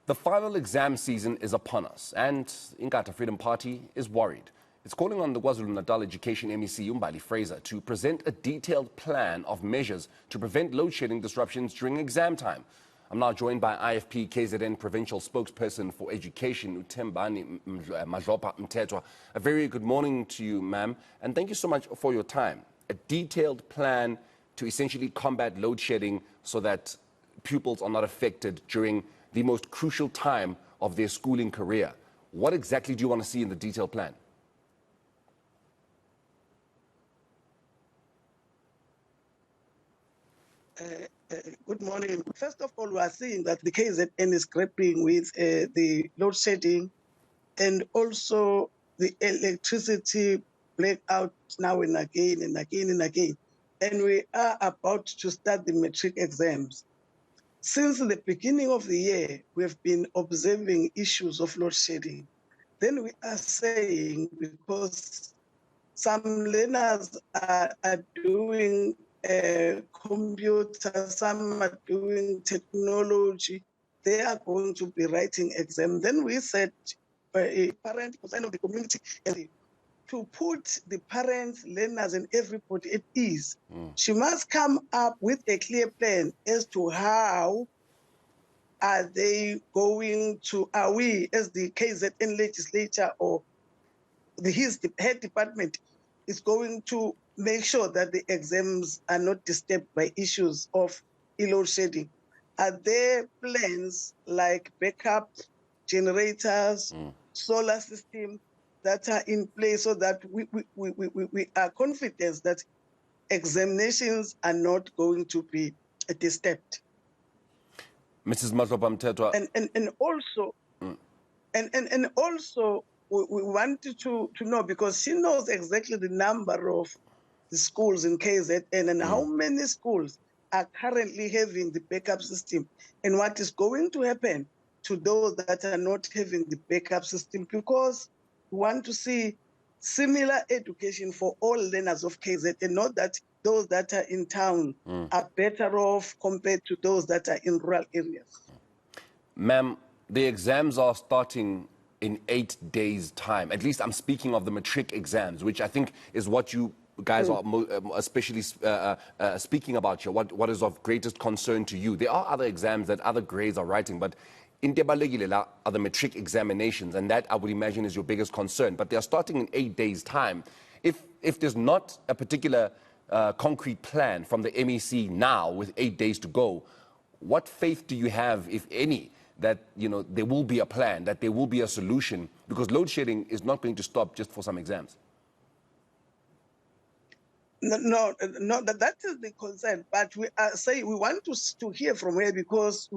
The final exam season is upon us, and Inkatha Freedom Party is worried. It's calling on the KwaZulu-Natal Education MEC, Mbali Frazer, to present a detailed plan of measures to prevent load-shedding disruptions during exam time. I'm now joined by IFP KZN Provincial Spokesperson for Education, Thembeni Madlopha-Mthethwa. A very good morning to you, ma'am, and thank you so much for your time. A detailed plan to essentially combat load shedding so that pupils are not affected during the most crucial time of their schooling career. What exactly do you want to see in the detailed plan? Good morning. First of all, we are seeing that the KZN is grappling with the load shedding and also the electricity blackout now and again and again and again. And we are about to start the matric exams. Since the beginning of the year, we have been observing issues of load shedding. Then we are saying, because some learners are doing computer, some are doing technology, they are going to be writing exam. Then we said, a parent, percent of the community, to put the parents, learners, and everybody at ease. She must come up with a clear plan as to how are they going to, are we as the KZN legislature or his head department is going to make sure that the exams are not disturbed by issues of load shedding. Are there plans like backup generators, solar system that are in place so that we are confident that examinations are not going to be disturbed? Mrs. Madlopha-Mthethwa. And also, and also we wanted to know, because she knows exactly the number of the schools in KZN and how many schools are currently having the backup system and what is going to happen to those that are not having the backup system, because we want to see similar education for all learners of KZN, not that those that are in town are better off compared to those that are in rural areas. Ma'am, the exams are starting in 8 days' time. At least I'm speaking of the matric exams, which I think is what you guys are especially speaking about here, what is of greatest concern to you. There are other exams that other grades are writing, but in Tebalekile are the matric examinations, and that I would imagine is your biggest concern. But they are starting in 8 days' time. If there's not a particular concrete plan from the MEC now with 8 days to go, what faith do you have, if any, that there will be a plan, that there will be a solution? Because load shedding is not going to stop just for some exams. No, that is the concern. But we are saying we want to hear from her, because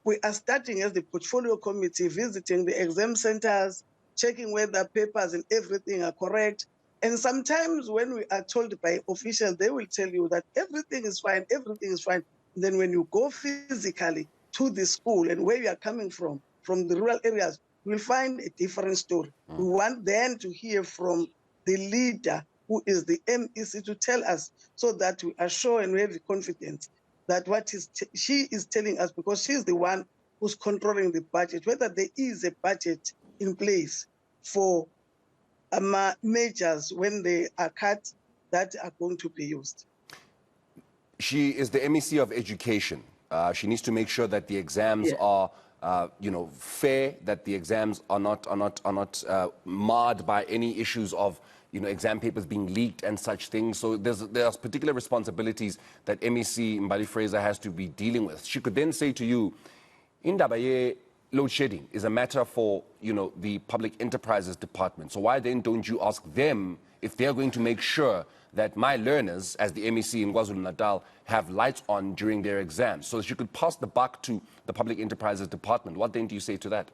we are starting as the portfolio committee, visiting the exam centers, checking whether papers and everything are correct. And sometimes when we are told by officials, they will tell you that everything is fine, everything is fine. Then when you go physically to the school and where you are coming from the rural areas, you'll find a different story. We want then to hear from the leader, who is the MEC, to tell us, so that we are sure and we have the confidence that what she is telling us, because she's the one who's controlling the budget, whether there is a budget in place for measures when they are cut that are going to be used. She is the MEC of Education. She needs to make sure that the exams are fair, that the exams are not marred by any issues of exam papers being leaked and such things. So there's particular responsibilities that MEC Mbali Frazer has to be dealing with. She could then say to you, indaba ye load shedding is a matter for the Public Enterprises Department. So why then don't you ask them if they're going to make sure that my learners, as the MEC in KwaZulu-Natal, have lights on during their exams, so that you could pass the buck to the Public Enterprises Department? What then do you say to that?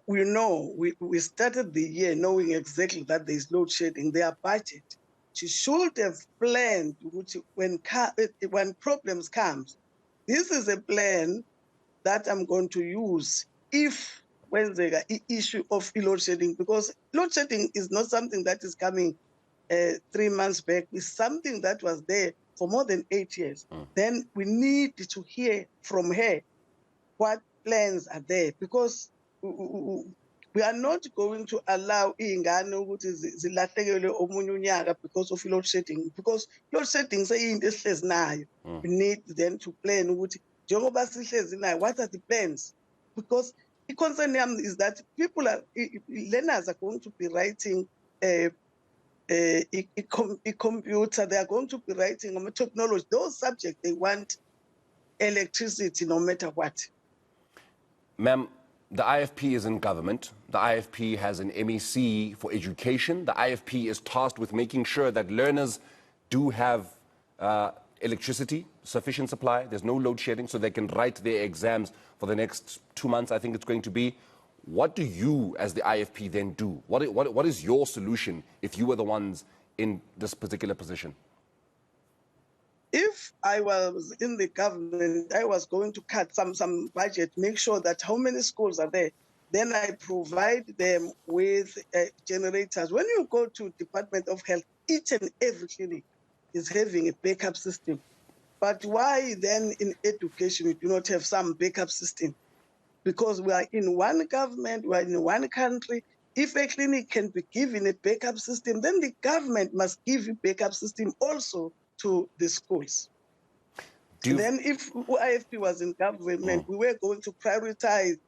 We started the year knowing exactly that there is load shedding. Their budget, she should have planned when problems comes. This is a plan that I'm going to use when there's an issue of load shedding, because load shedding is not something that is coming 3 months back. It's something that was there for more than 8 years, then we need to hear from her what plans are there, because we are not going to allow iy'ngane ukuthi zilahlekelwe omunye unyaka because of load shedding, because load shedding seyinto esihlezi nayo. We need then to plan ukuthi njengoba sihlezi nayo, what are the plans? Because the concern is that learners are going to be writing a computer, they are going to be writing on technology, those subjects, they want electricity no matter what. Ma'am, the IFP is in government. The IFP has an MEC for education. The IFP is tasked with making sure that learners do have electricity, sufficient supply. There's no load shedding, so they can write their exams for the next 2 months, I think it's going to be. What do you, as the IFP, then do? What is your solution if you were the ones in this particular position? If I was in the government, I was going to cut some budget, make sure that how many schools are there. Then I provide them with generators. When you go to Department of Health, each and every clinic is having a backup system. But why then in education we do not have some backup system? Because we are in one government, we are in one country. If a clinic can be given a backup system, then the government must give a backup system also to the schools. Then if IFP was in government, we were going to prioritize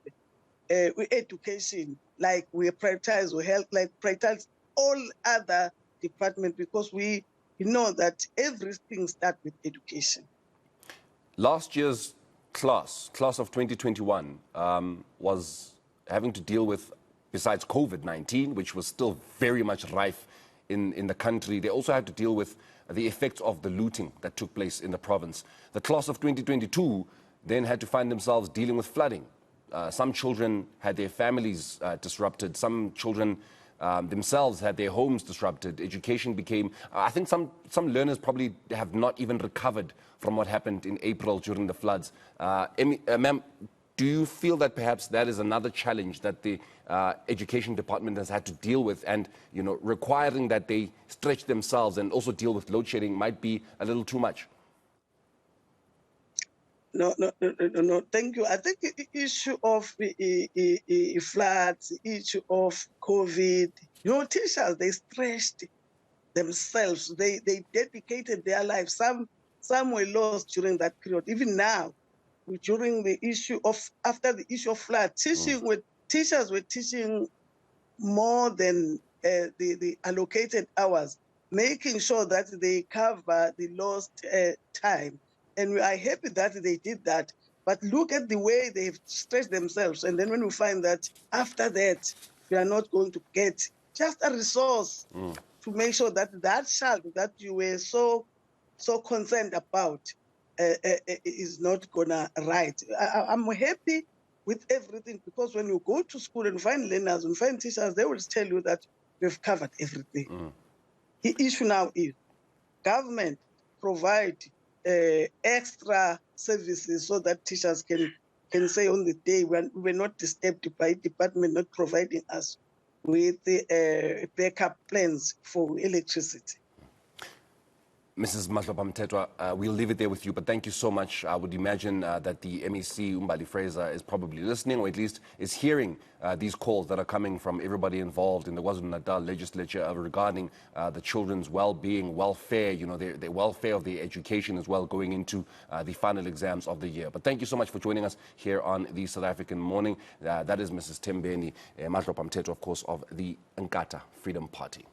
education, like we prioritize health, like prioritize all other departments, because we know that everything starts with education. Last year's class of 2021, was having to deal with, besides COVID-19, which was still very much rife in the country, they also had to deal with the effects of the looting that took place in the province. The class of 2022 then had to find themselves dealing with flooding. Some children had their families disrupted. Some children themselves had their homes disrupted. Education became, I think some learners probably have not even recovered from what happened in April during the floods. Ma'am, do you feel that perhaps that is another challenge that the education department has had to deal with, and requiring that they stretch themselves and also deal with load shedding might be a little too much? No, thank you. I think the issue of floods, issue of COVID, teachers, they stretched themselves. They dedicated their lives. Some were lost during that period. Even now, during the issue of, after the issue of flood, teachers were teaching more than the allocated hours, making sure that they cover the lost time. And we are happy that they did that. But look at the way they've stretched themselves. And then when we find that after that, we are not going to get just a resource to make sure that that child that you were so concerned about is not gonna write. I'm happy with everything, because when you go to school and find learners and find teachers, they will tell you that we've covered everything. The issue now is government provide extra services so that teachers can say on the day when we were not disturbed by department not providing us with the backup plans for electricity. Mrs. Madlopha-Mthethwa, we'll leave it there with you, but thank you so much. I would imagine that the MEC, Mbali Frazer, is probably listening, or at least is hearing these calls that are coming from everybody involved in the KwaZulu-Natal legislature regarding the children's well-being, welfare, their welfare of their education as well, going into the final exams of the year. But thank you so much for joining us here on the South African Morning. That is Mrs. Thembeni Madlopha-Mthethwa, of course, of the Nkatha Freedom Party.